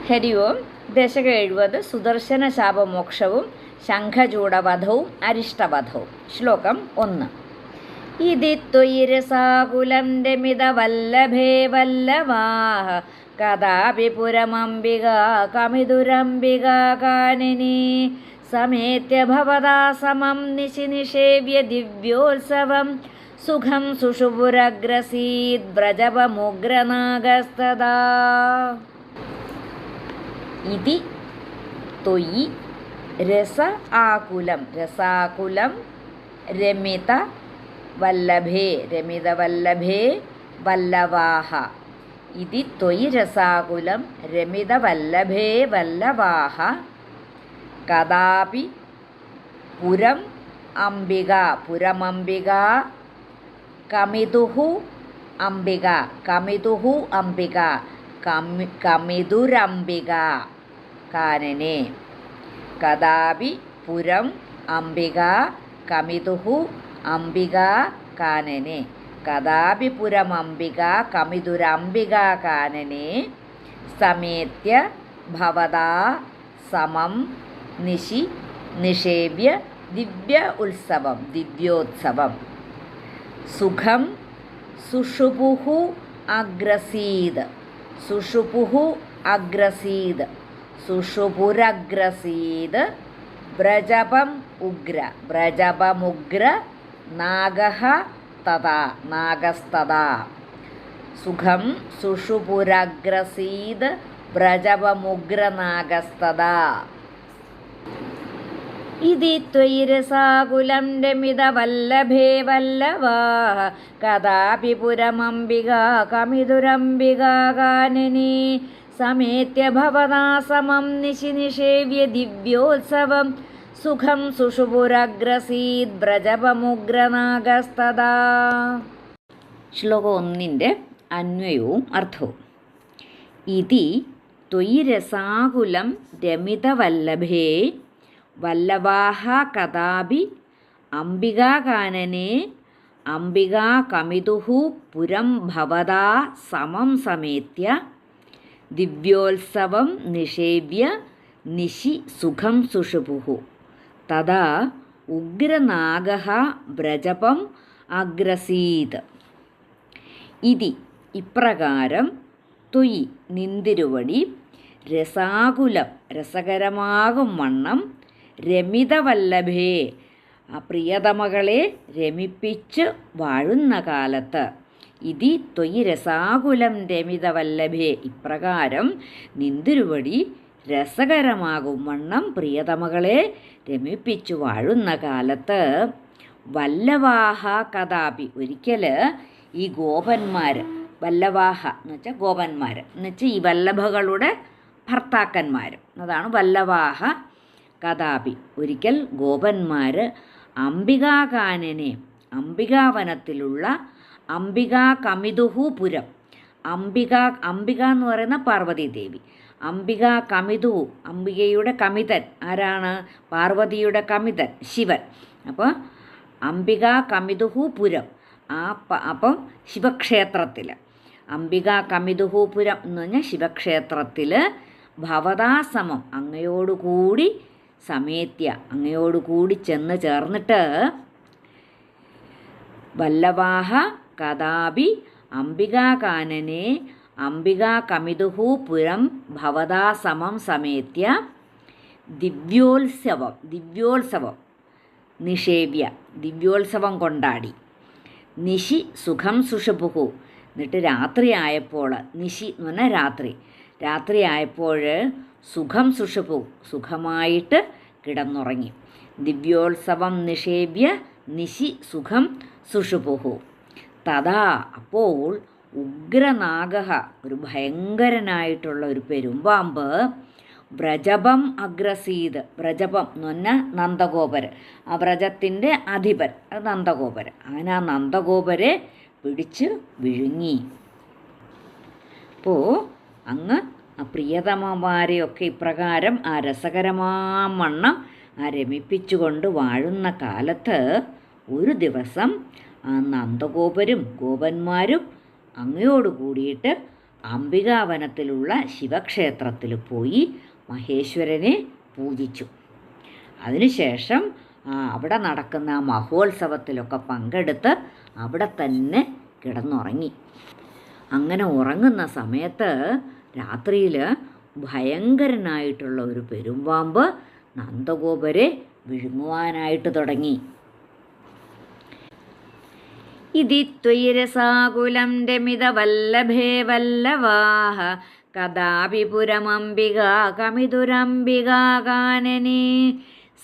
ഹരി ഓം. ദശക 70 സുദർശന ശാപമോക്ഷവും ശംഖചൂടവധവും അരിഷ്ടവധവും. ശ്ലോകം 1. ഇതി ത്വയി രസാകുലം രമിതവല്ലഭേ വല്ലവാഹ കഥാപി പുരമംബികാ കമിതുരംബികാ കാനനി സമേത്യ ഭവതാ സമം നിശി നിഷേവ്യ ദിവ്യോത്സവം സുഖം സുഷുപുരഗ്രസീത് വ്രജപമുഗ്രനാഗസ്തദാ. ഇതി ത്വയി രസ ആകുലം രസാകുലം രമിത വല്ലഭേ വല്ലവാഹ. ഇതി ത്വയി രസാകുലം രമിത വല്ലഭാഹ കഥാപി പുരമംബിക കമിതുഹു അംബിക കമിതുരംബിക കാനനെ. കഥാപി പുരം അംബിക കമിതുഹു അംബിക കാനനെ. കഥാപി പുരമംബിക കമിതുരംബിക കാനനെ സമേത്യ ഭവതാ സമം നിശി നിഷേവ്യ ദിവ്യോത്സവം സുഖം സുഷുപുഹു അഗ്രസീത് സുഷുപുരഗ്രസീത് വ്രജപമുഗ്ര നാഗസ്തദാ. സുഖം സുഷുപുരഗ്രസീത് വ്രജപമുഗ്രനാഗസ്തദാ. ഇതി ത്വയി രസാകുലം രമിതവല്ലഭേ വല്ലവാഹ കഥാപി പുരമംബികാ കമിതുരംബികാ കാനനി സമേത്യ ഭവതാ സമം നിശി നിഷേവ്യ ദിവ്യോത്സവം സുഖം സുഷുപുരഗ്രസീത് വ്രജപമുഗ്രനാഗസ്തദാ. ശ്ലോകം 1 അന്വയവും അർത്ഥവും. ഇതി ത്വയി രസാകുലം രമിതവല്ലഭേ വല്ലവാഹ കഥാപി അംബികാകാനനെ അംബികാ കമിതുഹു പുരം ഭവതാ സമം സമേത്യ ദിവ്യോത്സവം നിഷേവ്യ നിശി സുഖം സുഷുപുഹു തഥാ ഉഗ്രനാഗഃ വ്രജപം അഗ്രസീത്. ഇതി ഇപ്രകാരം ത്വയി നിന്തിരുവടി രസാകുലം രസകരമാകും വണ്ണം രമിതവല്ലഭേ പ്രിയതമകളെ രമിപ്പിച്ച് വാഴുന്ന കാലത്ത്. ഇതി ത്വയി രസാകുലം രമിതവല്ലഭേ ഇപ്രകാരം നിന്തിരുവടി രസകരമാകും വണ്ണം പ്രിയതമകളെ രമിപ്പിച്ചു വാഴുന്ന കാലത്ത് വല്ലവാഹ കഥാപി ഒരിക്കൽ ഈ ഗോപന്മാർ വല്ലവാഹ എന്ന് വെച്ചാൽ ഗോപന്മാർ എന്ന് വെച്ചാൽ ഈ വല്ലഭകളുടെ ഭർത്താക്കന്മാർ അതാണ് വല്ലവാഹ കഥാപി. ഒരിക്കൽ ഗോപന്മാർ അംബികാകാനനെ അംബികാവനത്തിലുള്ള അംബികാ കമിതുഹു പുരം അംബിക എന്ന് പറയുന്ന പാർവതീദേവി അംബിക കമിതുഹു അംബികയുടെ കമിതൻ ആരാണ്? പാർവതിയുടെ കമിതൻ ശിവൻ. അപ്പോൾ അംബിക കമിതുഹു പുരം അപ്പം ശിവക്ഷേത്രത്തിൽ അംബിക കമിതുഹു പുരം എന്ന് പറഞ്ഞാൽ ശിവക്ഷേത്രത്തിൽ ഭവതാസമം അങ്ങയോടുകൂടി സമേത്യ അങ്ങയോടുകൂടി ചെന്ന് ചേർന്നിട്ട് വല്ലവാഹ കഥാപി അംബികാകാനനെ അംബികാ കമിതുഹു പുരം ഭവതാസമം സമേത്യ ദിവ്യോത്സവം നിഷേവ്യ ദിവ്യോത്സവം കൊണ്ടാടി നിശി സുഖം സുഷുപുഹു. എന്നിട്ട് രാത്രിയായപ്പോൾ നിശി എന്ന് പറഞ്ഞാൽ രാത്രിയായപ്പോൾ സുഖം സുഷുപു സുഖമായിട്ട് കിടന്നുറങ്ങി. ദിവ്യോത്സവം നിഷേവ്യ നിശി സുഖം സുഷുപുഹു തഥാ അപ്പോൾ ഉഗ്രനാഗഃ ഒരു ഭയങ്കരനായിട്ടുള്ള ഒരു പെരുമ്പാമ്പ് വ്രജപം അഗ്രസീത് വ്രജപം എന്ന് പറഞ്ഞാൽ നന്ദഗോപര് ആ വ്രജത്തിൻ്റെ അധിപൻ അത് നന്ദഗോപര് അങ്ങനെ ആ നന്ദഗോപരെ പിടിച്ച് വിഴുങ്ങി. അപ്പോൾ അങ്ങ് ആ പ്രിയതമമാരെയൊക്കെ ഇപ്രകാരം ആ രസകരമാവണ്ണം ആ രമിപ്പിച്ചുകൊണ്ട് വാഴുന്ന കാലത്ത് ഒരു ദിവസം ആ നന്ദഗോപരും ഗോപന്മാരും അങ്ങയോട് കൂടിയിട്ട് അംബികാവനത്തിലുള്ള ശിവക്ഷേത്രത്തിൽ പോയി മഹേശ്വരനെ പൂജിച്ചു. അതിനുശേഷം അവിടെ നടക്കുന്ന മഹോത്സവത്തിലൊക്കെ പങ്കെടുത്ത് അവിടെ തന്നെ കിടന്നുറങ്ങി. അങ്ങനെ ഉറങ്ങുന്ന സമയത്ത് രാത്രിയിൽ ഭയങ്കരനായിട്ടുള്ള ഒരു പെരുമ്പാമ്പ് നന്ദഗോപരെ വിഴുങ്ങുവാനായിട്ട് തുടങ്ങി. ഇതി ത്വയിരസാകുലം രമിതവല്ലഭേ വല്ലവാഹ കദാപി പുരമംബികാ കമിതുരംബികാകാനനെ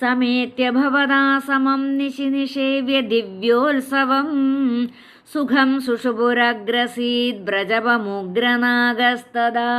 സമേത്യ ഭവതാ സമം നിശി നിഷേവ്യ ദിവ്യോത്സവം സുഖം സുഷുപുരഗ്രസീത് വ്രജപമുഗ്രനാഗസ്തദാ.